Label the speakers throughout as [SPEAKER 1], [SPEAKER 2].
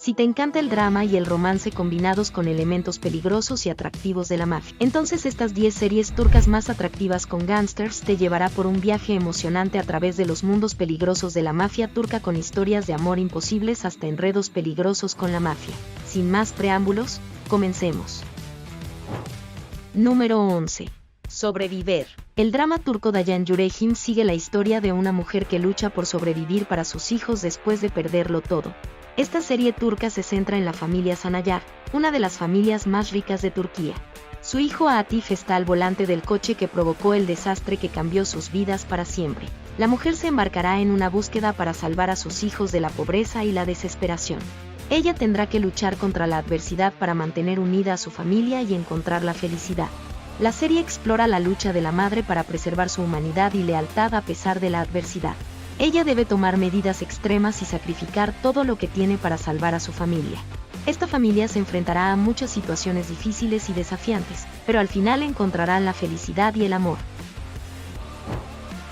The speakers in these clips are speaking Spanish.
[SPEAKER 1] Si te encanta el drama y el romance combinados con elementos peligrosos y atractivos de la mafia, entonces estas 10 series turcas más atractivas con gángsters te llevará por un viaje emocionante a través de los mundos peligrosos de la mafia turca, con historias de amor imposibles hasta enredos peligrosos con la mafia. Sin más preámbulos, comencemos. Número 11. Sobreviver. El drama turco Dayan Yüreğim sigue la historia de una mujer que lucha por sobrevivir para sus hijos después de perderlo todo. Esta serie turca se centra en la familia Sanayar, una de las familias más ricas de Turquía. Su hijo Atif está al volante del coche que provocó el desastre que cambió sus vidas para siempre. La mujer se embarcará en una búsqueda para salvar a sus hijos de la pobreza y la desesperación. Ella tendrá que luchar contra la adversidad para mantener unida a su familia y encontrar la felicidad. La serie explora la lucha de la madre para preservar su humanidad y lealtad a pesar de la adversidad. Ella debe tomar medidas extremas y sacrificar todo lo que tiene para salvar a su familia. Esta familia se enfrentará a muchas situaciones difíciles y desafiantes, pero al final encontrarán la felicidad y el amor.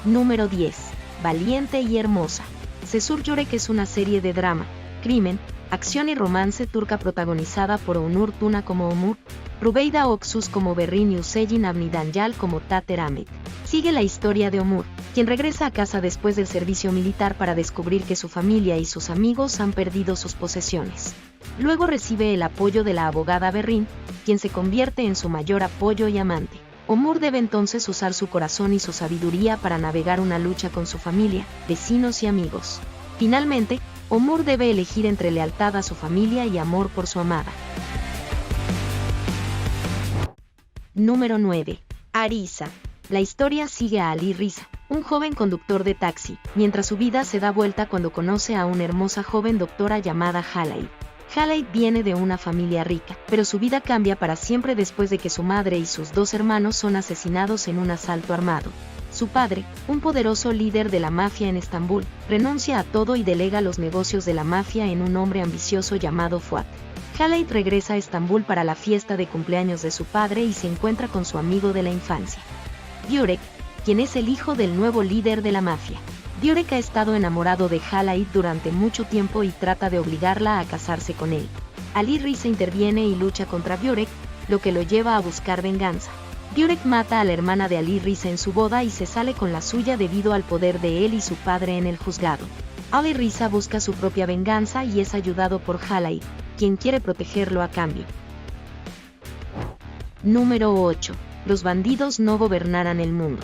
[SPEAKER 1] Número 10. Valiente y hermosa. Cesur Yürek es una serie de drama, crimen, acción y romance turca protagonizada por Onur Tuna como Omur, Rubeyda Oksus como Berrin y Hüseyin Avni Danyal como Tater Ahmet. Sigue la historia de Omur, quien regresa a casa después del servicio militar para descubrir que su familia y sus amigos han perdido sus posesiones. Luego recibe el apoyo de la abogada Berrin, quien se convierte en su mayor apoyo y amante. Omur debe entonces usar su corazón y su sabiduría para navegar una lucha con su familia, vecinos y amigos. Finalmente, Omur debe elegir entre lealtad a su familia y amor por su amada. Número 9. Arisa. La historia sigue a Ali Risa, un joven conductor de taxi, mientras su vida se da vuelta cuando conoce a una hermosa joven doctora llamada Halayt. Halayt viene de una familia rica, pero su vida cambia para siempre después de que su madre y sus 2 hermanos son asesinados en un asalto armado. Su padre, un poderoso líder de la mafia en Estambul, renuncia a todo y delega los negocios de la mafia en un hombre ambicioso llamado Fuat. Halayt regresa a Estambul para la fiesta de cumpleaños de su padre y se encuentra con su amigo de la infancia, Yürek, quien es el hijo del nuevo líder de la mafia. Yürek ha estado enamorado de Halayt durante mucho tiempo y trata de obligarla a casarse con él. Ali Risa interviene y lucha contra Yürek, lo que lo lleva a buscar venganza. Yürek mata a la hermana de Ali Risa en su boda y se sale con la suya debido al poder de él y su padre en el juzgado. Ali Risa busca su propia venganza y es ayudado por Halayt, quien quiere protegerlo a cambio. Número 8. Los bandidos no gobernarán el mundo.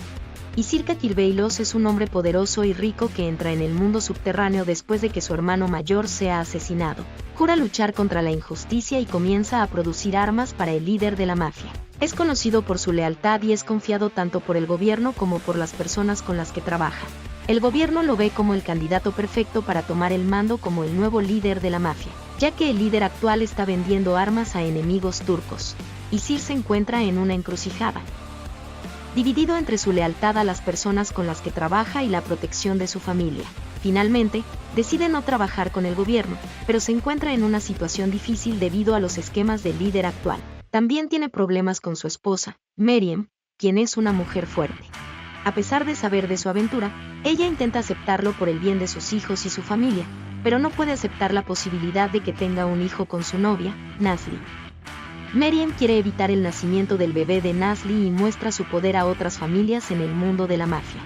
[SPEAKER 1] Isirka Kirbeylos es un hombre poderoso y rico que entra en el mundo subterráneo después de que su hermano mayor sea asesinado. Jura luchar contra la injusticia y comienza a producir armas para el líder de la mafia. Es conocido por su lealtad y es confiado tanto por el gobierno como por las personas con las que trabaja. El gobierno lo ve como el candidato perfecto para tomar el mando como el nuevo líder de la mafia, ya que el líder actual está vendiendo armas a enemigos turcos. Isir se encuentra en una encrucijada, dividido entre su lealtad a las personas con las que trabaja y la protección de su familia. Finalmente, decide no trabajar con el gobierno, pero se encuentra en una situación difícil debido a los esquemas del líder actual. También tiene problemas con su esposa, Meryem, quien es una mujer fuerte. A pesar de saber de su aventura, ella intenta aceptarlo por el bien de sus hijos y su familia, pero no puede aceptar la posibilidad de que tenga un hijo con su novia, Nazli. Meryem quiere evitar el nacimiento del bebé de Nazli y muestra su poder a otras familias en el mundo de la mafia.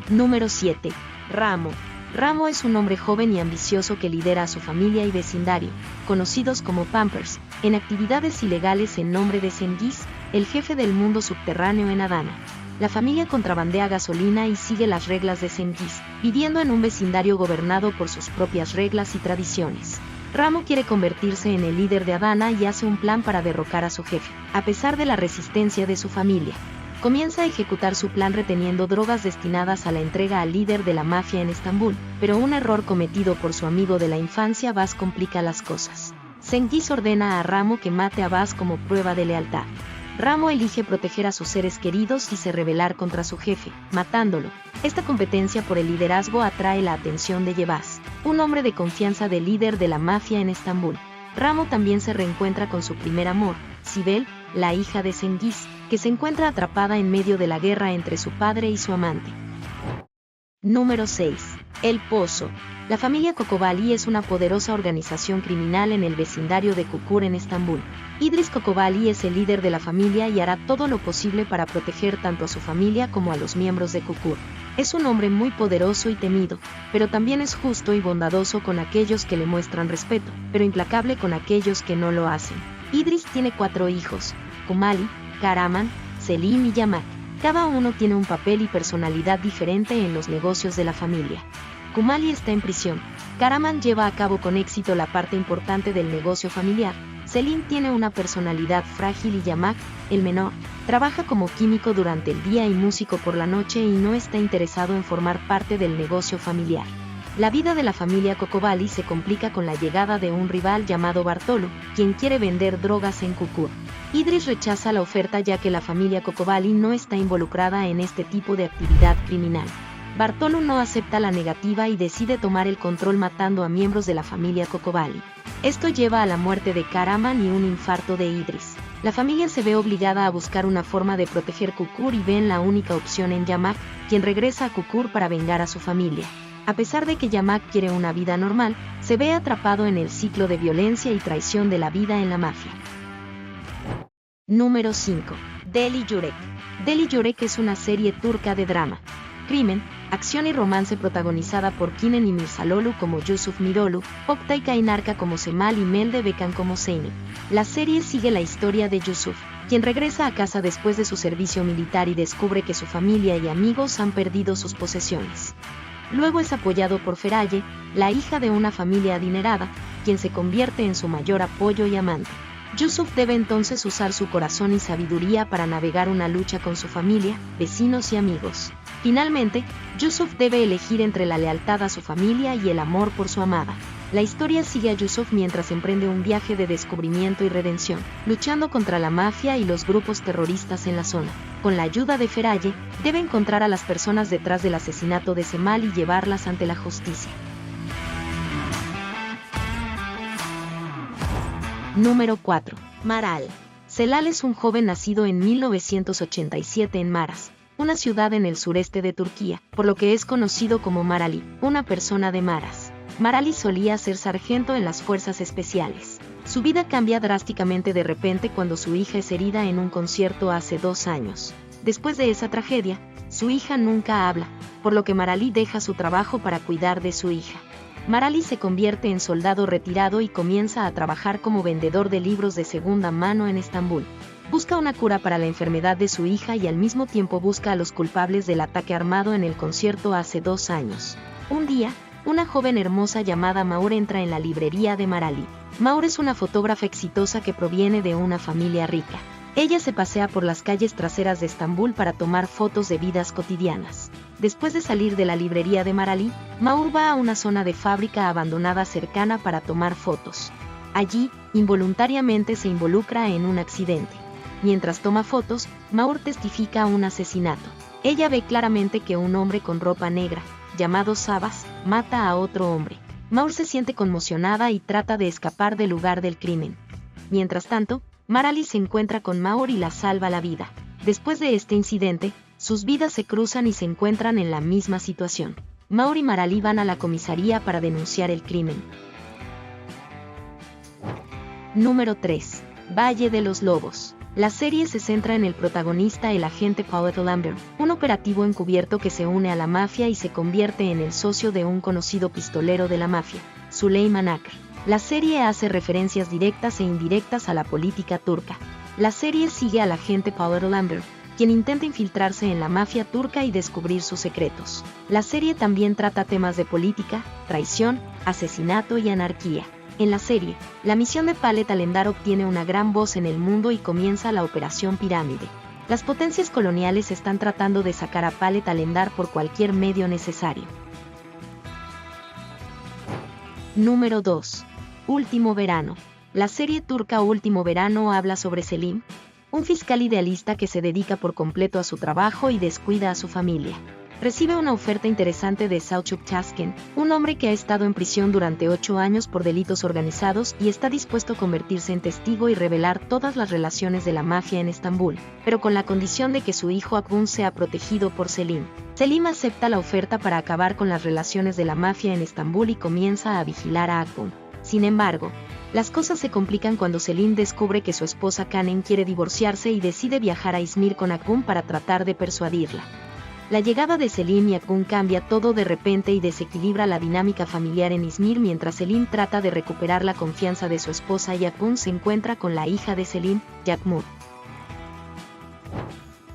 [SPEAKER 1] Número 7. Ramo. Ramo es un hombre joven y ambicioso que lidera a su familia y vecindario, conocidos como Pampers, en actividades ilegales en nombre de Cengiz, el jefe del mundo subterráneo en Adana. La familia contrabandea gasolina y sigue las reglas de Cengiz, viviendo en un vecindario gobernado por sus propias reglas y tradiciones. Ramo quiere convertirse en el líder de Adana y hace un plan para derrocar a su jefe, a pesar de la resistencia de su familia. Comienza a ejecutar su plan reteniendo drogas destinadas a la entrega al líder de la mafia en Estambul, pero un error cometido por su amigo de la infancia Bas complica las cosas. Cengiz ordena a Ramo que mate a Bas como prueba de lealtad. Ramo elige proteger a sus seres queridos y se rebelar contra su jefe, matándolo. Esta competencia por el liderazgo atrae la atención de Yebaz, un hombre de confianza del líder de la mafia en Estambul. Ramo también se reencuentra con su primer amor, Sibel, la hija de Cengiz, que se encuentra atrapada en medio de la guerra entre su padre y su amante. Número 6. El Pozo. La familia Kokobali es una poderosa organización criminal en el vecindario de Kukur en Estambul. Idris Kokobali es el líder de la familia y hará todo lo posible para proteger tanto a su familia como a los miembros de Kukur. Es un hombre muy poderoso y temido, pero también es justo y bondadoso con aquellos que le muestran respeto, pero implacable con aquellos que no lo hacen. Idris tiene 4 hijos: Kumali, Karaman, Selim y Yamak. Cada uno tiene un papel y personalidad diferente en los negocios de la familia. Kumali está en prisión. Karaman lleva a cabo con éxito la parte importante del negocio familiar. Selim tiene una personalidad frágil y Yamak, el menor, trabaja como químico durante el día y músico por la noche y no está interesado en formar parte del negocio familiar. La vida de la familia Kokobali se complica con la llegada de un rival llamado Bartolo, quien quiere vender drogas en Kukur. Idris rechaza la oferta ya que la familia Kokobali no está involucrada en este tipo de actividad criminal. Bartolo no acepta la negativa y decide tomar el control matando a miembros de la familia Kokobali. Esto lleva a la muerte de Karaman y un infarto de Idris. La familia se ve obligada a buscar una forma de proteger Kukur y ven la única opción en Yamak, quien regresa a Kukur para vengar a su familia. A pesar de que Yamak quiere una vida normal, se ve atrapado en el ciclo de violencia y traición de la vida en la mafia. Número 5. Deli Yürek. Deli Yürek es una serie turca de drama, crimen, acción y romance protagonizada por Kinen y Mirsalolu como Yusuf Mirolu, Oktay Kaynarca como Cemal y Melde Bekan como Zeynep. La serie sigue la historia de Yusuf, quien regresa a casa después de su servicio militar y descubre que su familia y amigos han perdido sus posesiones. Luego es apoyado por Feraye, la hija de una familia adinerada, quien se convierte en su mayor apoyo y amante. Yusuf debe entonces usar su corazón y sabiduría para navegar una lucha con su familia, vecinos y amigos. Finalmente, Yusuf debe elegir entre la lealtad a su familia y el amor por su amada. La historia sigue a Yusuf mientras emprende un viaje de descubrimiento y redención, luchando contra la mafia y los grupos terroristas en la zona. Con la ayuda de Feraye, debe encontrar a las personas detrás del asesinato de Cemal y llevarlas ante la justicia. Número 4. Maral. Celal es un joven nacido en 1987 en Maras, una ciudad en el sureste de Turquía, por lo que es conocido como Marali, una persona de Maras. Marali solía ser sargento en las fuerzas especiales. Su vida cambia drásticamente de repente cuando su hija es herida en un concierto hace 2 años. Después de esa tragedia, su hija nunca habla, por lo que Marali deja su trabajo para cuidar de su hija. Marali se convierte en soldado retirado y comienza a trabajar como vendedor de libros de segunda mano en Estambul. Busca una cura para la enfermedad de su hija y al mismo tiempo busca a los culpables del ataque armado en el concierto hace 2 años. Un día, una joven hermosa llamada Maur entra en la librería de Marali. Maur es una fotógrafa exitosa que proviene de una familia rica. Ella se pasea por las calles traseras de Estambul para tomar fotos de vidas cotidianas. Después de salir de la librería de Marali, Maur va a una zona de fábrica abandonada cercana para tomar fotos. Allí, involuntariamente se involucra en un accidente. Mientras toma fotos, Maur testifica un asesinato. Ella ve claramente que un hombre con ropa negra, llamado Sabas, mata a otro hombre. Maur se siente conmocionada y trata de escapar del lugar del crimen. Mientras tanto, Marali se encuentra con Maur y la salva la vida. Después de este incidente, sus vidas se cruzan y se encuentran en la misma situación. Maur y Marali van a la comisaría para denunciar el crimen. Número 3. Valle de los Lobos. La serie se centra en el protagonista, el agente Paul Lambert, un operativo encubierto que se une a la mafia y se convierte en el socio de un conocido pistolero de la mafia, Süleyman Akar. La serie hace referencias directas e indirectas a la política turca. La serie sigue al agente Paul Lambert, quien intenta infiltrarse en la mafia turca y descubrir sus secretos. La serie también trata temas de política, traición, asesinato y anarquía. En la serie, la misión de Palet Alemdar obtiene una gran voz en el mundo y comienza la Operación Pirámide. Las potencias coloniales están tratando de sacar a Palet Alemdar por cualquier medio necesario. Número 2. Último verano. La serie turca Último verano habla sobre Selim, un fiscal idealista que se dedica por completo a su trabajo y descuida a su familia. Recibe una oferta interesante de Selçuk Çaskin, un hombre que ha estado en prisión durante 8 años por delitos organizados y está dispuesto a convertirse en testigo y revelar todas las relaciones de la mafia en Estambul, pero con la condición de que su hijo Akbun sea protegido por Selim. Selim acepta la oferta para acabar con las relaciones de la mafia en Estambul y comienza a vigilar a Akbun. Sin embargo, las cosas se complican cuando Selim descubre que su esposa Kanen quiere divorciarse y decide viajar a Izmir con Akbun para tratar de persuadirla. La llegada de Selim y Akbun cambia todo de repente y desequilibra la dinámica familiar en Izmir mientras Selim trata de recuperar la confianza de su esposa y Akbun se encuentra con la hija de Selim, Yakmur.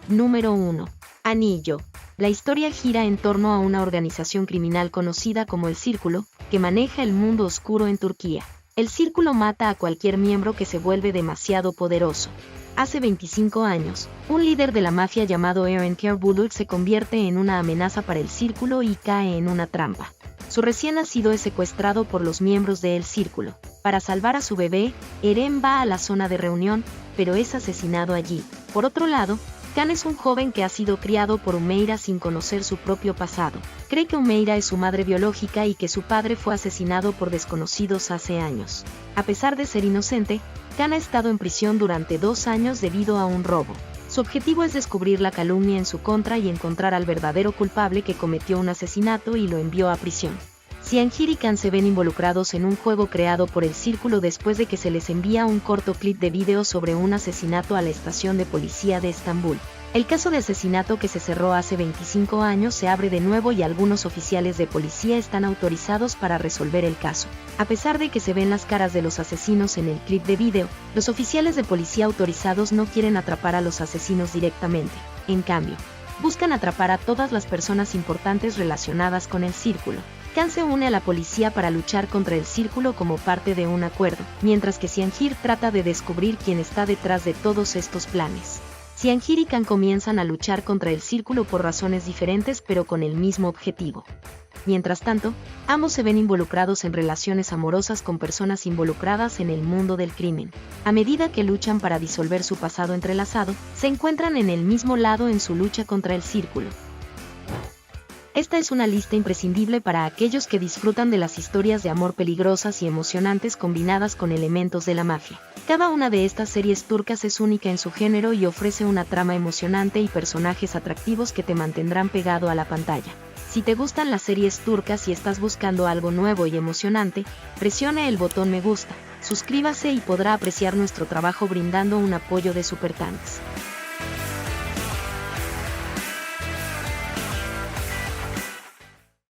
[SPEAKER 1] Número 1. Anillo. La historia gira en torno a una organización criminal conocida como El Círculo, que maneja el mundo oscuro en Turquía. El Círculo mata a cualquier miembro que se vuelve demasiado poderoso. Hace 25 años, un líder de la mafia llamado Eren Bulut se convierte en una amenaza para el Círculo y cae en una trampa. Su recién nacido es secuestrado por los miembros de El Círculo. Para salvar a su bebé, Eren va a la zona de reunión, pero es asesinado allí. Por otro lado, Khan es un joven que ha sido criado por Humeira sin conocer su propio pasado. Cree que Humeira es su madre biológica y que su padre fue asesinado por desconocidos hace años. A pesar de ser inocente, Khan ha estado en prisión durante 2 años debido a un robo. Su objetivo es descubrir la calumnia en su contra y encontrar al verdadero culpable que cometió un asesinato y lo envió a prisión. Cihangir y Khan se ven involucrados en un juego creado por El Círculo después de que se les envía un corto clip de video sobre un asesinato a la estación de policía de Estambul. El caso de asesinato que se cerró hace 25 años se abre de nuevo y algunos oficiales de policía están autorizados para resolver el caso. A pesar de que se ven las caras de los asesinos en el clip de video, los oficiales de policía autorizados no quieren atrapar a los asesinos directamente. En cambio, buscan atrapar a todas las personas importantes relacionadas con El Círculo. Khan se une a la policía para luchar contra El Círculo como parte de un acuerdo, mientras que Cihangir trata de descubrir quién está detrás de todos estos planes. Cihangir y Khan comienzan a luchar contra El Círculo por razones diferentes pero con el mismo objetivo. Mientras tanto, ambos se ven involucrados en relaciones amorosas con personas involucradas en el mundo del crimen. A medida que luchan para disolver su pasado entrelazado, se encuentran en el mismo lado en su lucha contra El Círculo. Esta es una lista imprescindible para aquellos que disfrutan de las historias de amor peligrosas y emocionantes combinadas con elementos de la mafia. Cada una de estas series turcas es única en su género y ofrece una trama emocionante y personajes atractivos que te mantendrán pegado a la pantalla. Si te gustan las series turcas y estás buscando algo nuevo y emocionante, presione el botón me gusta, suscríbase y podrá apreciar nuestro trabajo brindando un apoyo de Super Thanks.